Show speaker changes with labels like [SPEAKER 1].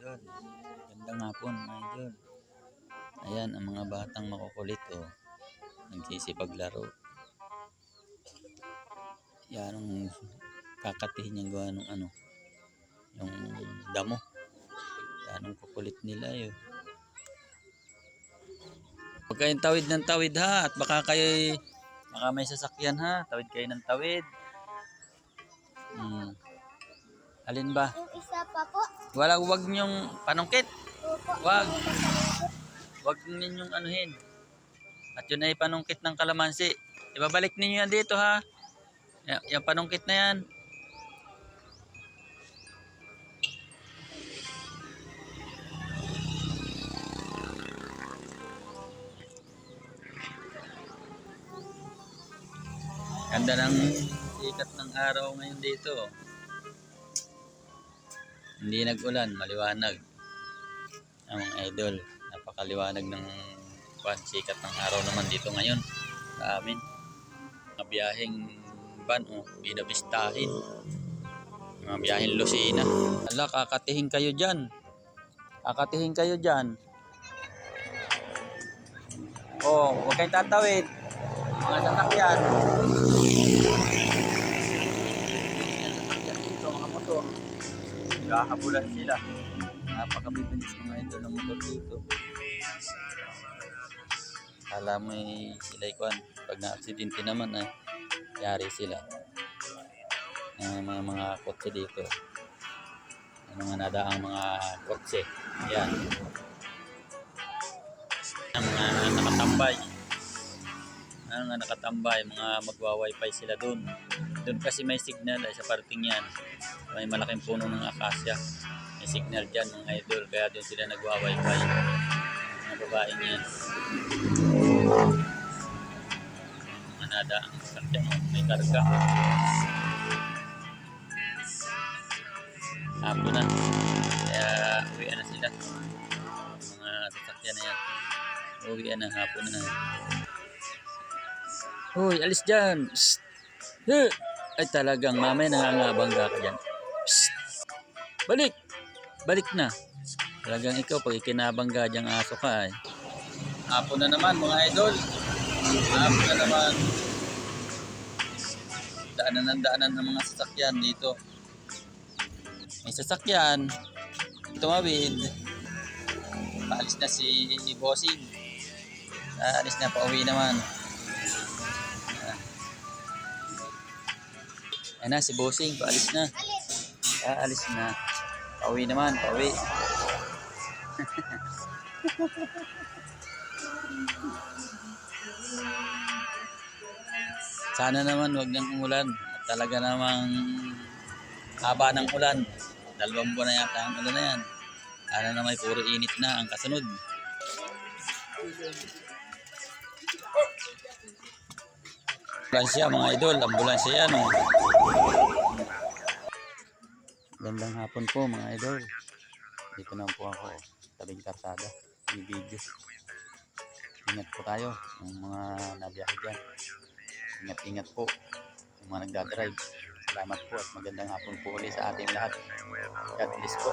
[SPEAKER 1] Yan. Gandang hapon mga idol. Ayan ang mga batang makukulit oh. Nagsisipaglaro. Yan ang kakatihin niyang gawa ng ano. Yung damo. Yan ang kukulit nila yun. Huwag kayong tawid ng tawid ha. At baka may sasakyan ha. Tawid kayo ng tawid. Alin ba?
[SPEAKER 2] Yung isa pa po.
[SPEAKER 1] Wag niyong panungkit. Wag. Wag ninyong anuhin. At yun ay panungkit ng kalamansi. Ibabalik ninyo yan dito ha. Yung panungkit na yan. Ganda ng sikat ng araw ngayon dito. Hindi nag-ulan, maliwanag. Ang mga idol, napakaliwanag ng sikat ng araw naman dito ngayon sa amin. Mga biyaheng van o binabistahin. Mga biyaheng Lucena. Ala, kakatihin kayo dyan. Kakatihin kayo dyan. Oh, huwag kayong tatawid. Mga sasakyan. Dito, mga motor. Naghahabulan sila. Napakabibilis mga idol ng motor dito. Alam mo sila ikuan. Pag na-aksidente naman ay yari sila. Mga kotse dito. Mga nadaang mga kotse. Ayan. Ang mga nakatambay. Ang mga nakatambay, mga magwa-wifi sila doon. Doon kasi may signal ay sa parting yan. May malaking puno ng akasya. May signal dyan mga idol. Kaya doon sila nagwa-wifi. Mga babae niyan. Mga nadaang sasakyan. May karga. Hapon na. Kaya uwian na sila. Mga sasakyan na yan. Uwian na, hapon na. Hoy, alis dyan. Ay talagang mamaya nangangabangga ka dyan. Psst. Balik. Balik na. Talagang ikaw pag ikinabangga dyang aso ka ay. Hapon na naman mga idol. Hapon na naman. Daanan ng mga sasakyan dito. May sasakyan. Tumawid. Paalis na si Bossing. Paalis na, pauwi naman. Ayan na si Bossing. Paalis na. Paalis na. Pauwi naman. Pauwi. Sana naman wag nang umulan. At talaga namang haba ng ulan. 2 buwan na yata ang ulan na yan. Sana naman puro init na ang kasunod. Ambulansya mga idol. Ambulansya yan oh. Gandang hapon po mga idol. Dito na po ako. Tabing karsada. May video. Ingat po tayo. Yung mga nabiyahe dyan. Ingat po. Yung mga nagdadrive. Salamat po at magandang hapon po ulit sa ating lahat. God bless po.